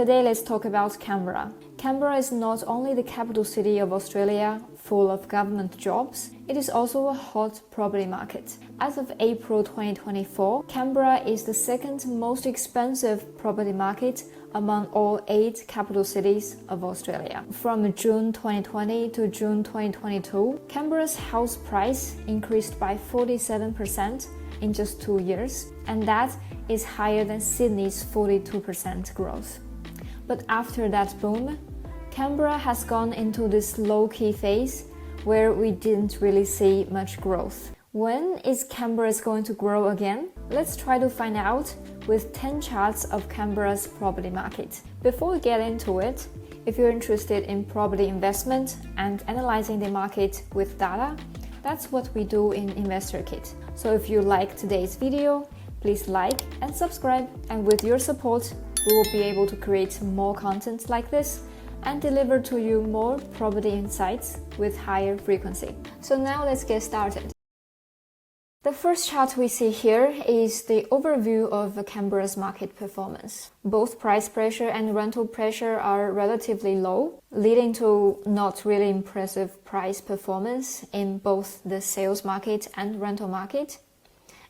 Today let's talk about Canberra. Canberra is not only the capital city of Australia, full of government jobs, it is also a hot property market. As of April 2024, Canberra is the second most expensive property market among all 8 capital cities of Australia. From June 2020 to June 2022, Canberra's house price increased by 47% in just 2 years, and that is higher than Sydney's 42% growth. But after that boom, Canberra has gone into this low-key phase where we didn't really see much growth. When is Canberra going to grow again? Let's try to find out with 10 charts of Canberra's property market. Before we get into it, if you're interested in property investment and analyzing the market with data, that's what we do in InvestorKit. So if you like today's video, please like and subscribe, and with your support, we will be able to create more content like this and deliver to you more property insights with higher frequency. So now let's get started. The first chart we see here is the overview of Canberra's market performance. Both price pressure and rental pressure are relatively low, leading to not really impressive price performance in both the sales market and rental market.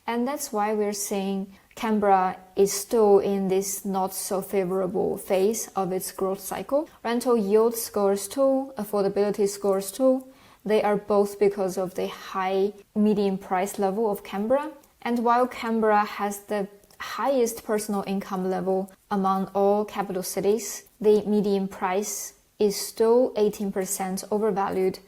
And that's why we're seeing Canberra is still in this not so favorable phase of its growth cycle. Rental yield scores too, affordability scores too. They are both because of the high median price level of Canberra. And while Canberra has the highest personal income level among all capital cities, the median price is still 18% overvalued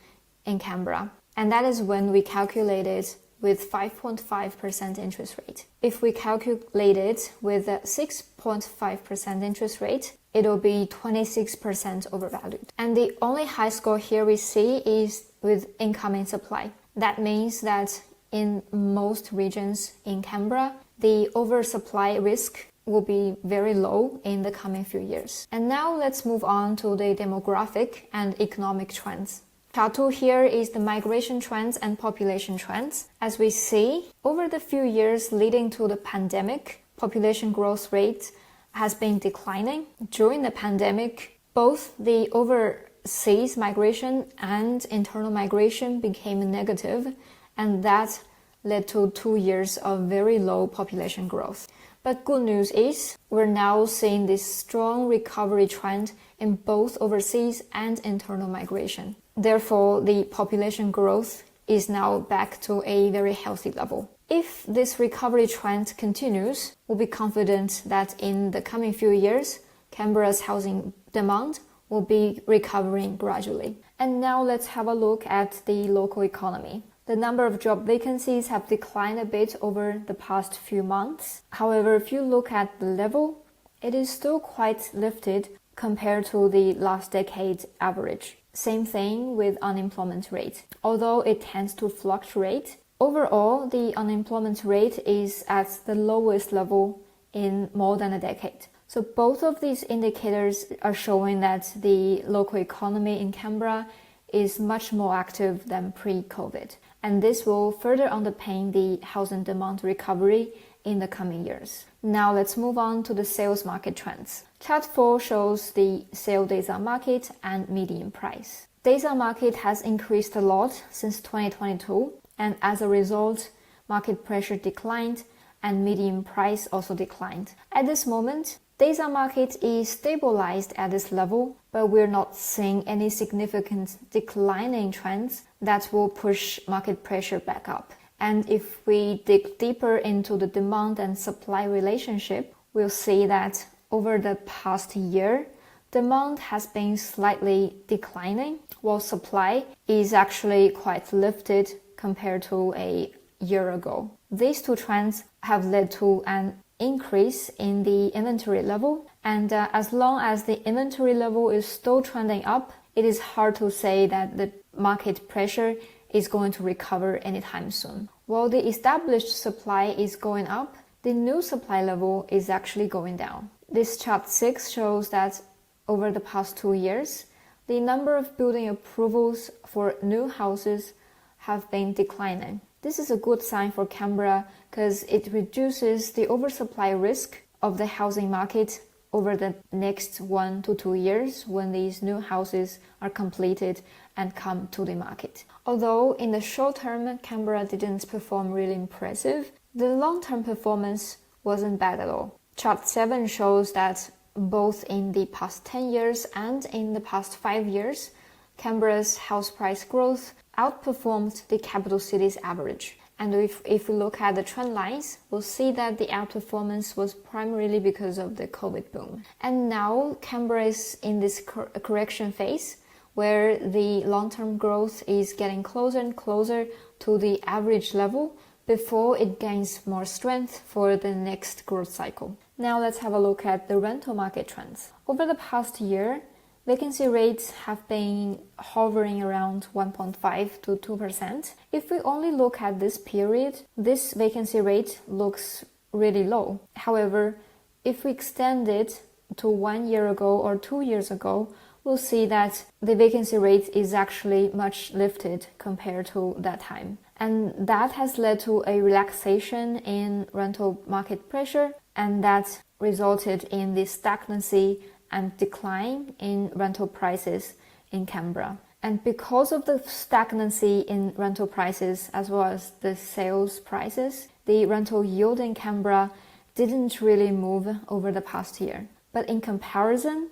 in Canberra. And that is when we calculate it with 5.5% interest rate. If we calculate it with a 6.5% interest rate, it'll be 26% overvalued. And the only high score here we see is with incoming supply. That means that in most regions in Canberra, the oversupply risk will be very low in the coming few years. And now let's move on to the demographic and economic trends. Chart 2 here is the migration trends and population trends. As we see, over the few years leading to the pandemic, population growth rate has been declining. During the pandemic, both the overseas migration and internal migration became negative, and that led to 2 years of very low population growth. But good news is, we're now seeing this strong recovery trend in both overseas and internal migration. Therefore, the population growth is now back to a very healthy level. If this recovery trend continues, we'll be confident that in the coming few years, Canberra's housing demand will be recovering gradually. And now let's have a look at the local economy. The number of job vacancies have declined a bit over the past few months. However, if you look at the level, it is still quite lifted compared to the last decade average. Same thing with unemployment rate. Although it tends to fluctuate, overall the unemployment rate is at the lowest level in more than a decade. So both of these indicators are showing that the local economy in Canberra is much more active than pre-COVID. And this will further underpin the housing demand recovery in the coming years. Now let's move on to the sales market trends. Chart 4 shows the sale days on market and median price. Days on market has increased a lot since 2022, and as a result, market pressure declined and median price also declined. At this moment, days on market is stabilized at this level, but we're not seeing any significant declining trends that will push market pressure back up. And if we dig deeper into the demand and supply relationship, we'll see that over the past year, demand has been slightly declining, while supply is actually quite lifted compared to a year ago. These two trends have led to an increase in the inventory level, and as long as the inventory level is still trending up, it is hard to say that the market pressure is going to recover anytime soon. While the established supply is going up, the new supply level is actually going down. This chart 6 shows that over the past 2 years, the number of building approvals for new houses have been declining. This is a good sign for Canberra because it reduces the oversupply risk of the housing market over the next 1 to 2 years when these new houses are completed and come to the market. Although in the short term, Canberra didn't perform really impressive, the long-term performance wasn't bad at all. Chart 7 shows that both in the past 10 years and in the past 5 years, Canberra's house price growth outperformed the capital city's average. And if we look at the trend lines, we'll see that the outperformance was primarily because of the COVID boom. And now Canberra is in this correction phase where the long-term growth is getting closer and closer to the average level before it gains more strength for the next growth cycle. Now let's have a look at the rental market trends. Over the past year, vacancy rates have been hovering around 1.5 to 2%. If we only look at this period, this vacancy rate looks really low. However, if we extend it to 1 year ago or 2 years ago, we'll see that the vacancy rate is actually much lifted compared to that time. And that has led to a relaxation in rental market pressure, and that resulted in the stagnancy and decline in rental prices in Canberra. And because of the stagnancy in rental prices as well as the sales prices, the rental yield in Canberra didn't really move over the past year. But in comparison,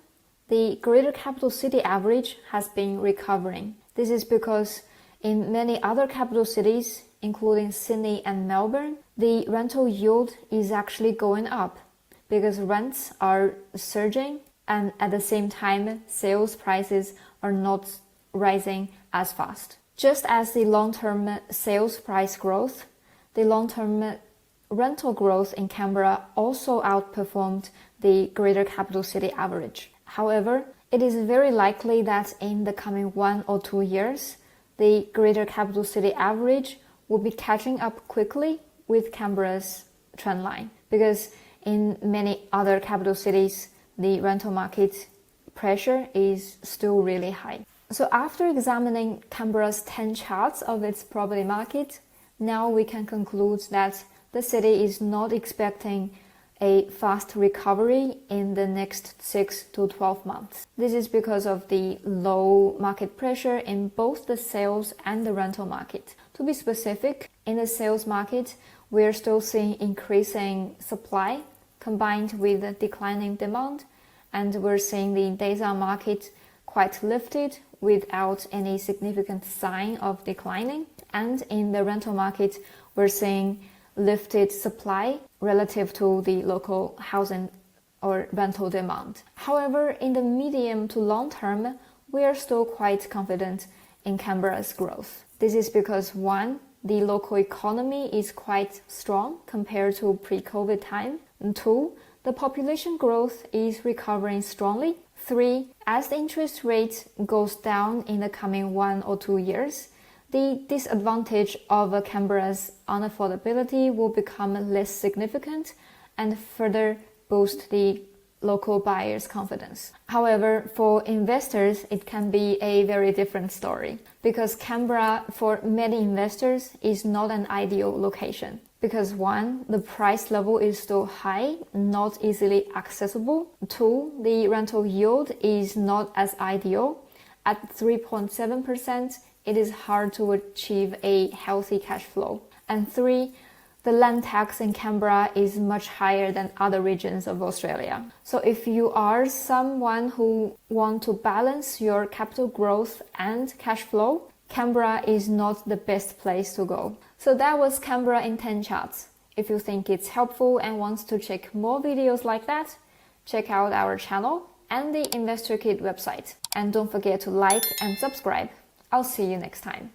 the greater capital city average has been recovering. This is because in many other capital cities, including Sydney and Melbourne, the rental yield is actually going up because rents are surging, and at the same time, sales prices are not rising as fast. Just as the long-term sales price growth, the long-term rental growth in Canberra also outperformed the greater capital city average. However, it is very likely that in the coming 1 or 2 years, the greater capital city average will be catching up quickly with Canberra's trend line, because in many other capital cities, the rental market pressure is still really high. So after examining Canberra's 10 charts of its property market, now we can conclude that the city is not expecting a fast recovery in the next 6 to 12 months. This is because of the low market pressure in both the sales and the rental market. To be specific, in the sales market, we're still seeing increasing supply combined with declining demand, and we're seeing the days on market quite lifted without any significant sign of declining. And in the rental market, we're seeing lifted supply relative to the local housing or rental demand. However, in the medium to long term, we are still quite confident in Canberra's growth. This is because 1, the local economy is quite strong compared to pre-COVID time. And 2, the population growth is recovering strongly. 3, as the interest rate goes down in the coming 1 or 2 years, the disadvantage of Canberra's unaffordability will become less significant and further boost the local buyers' confidence. However, for investors, it can be a very different story, because Canberra, for many investors, is not an ideal location. Because 1, the price level is still high, not easily accessible. 2, the rental yield is not as ideal. At 3.7%, it is hard to achieve a healthy cash flow. And 3, the land tax in Canberra is much higher than other regions of Australia. So if you are someone who want to balance your capital growth and cash flow, Canberra is not the best place to go. So that was Canberra in 10 charts. If you think it's helpful and want to check more videos like that, check out our channel and the InvestorKit website. And don't forget to like and subscribe. I'll see you next time.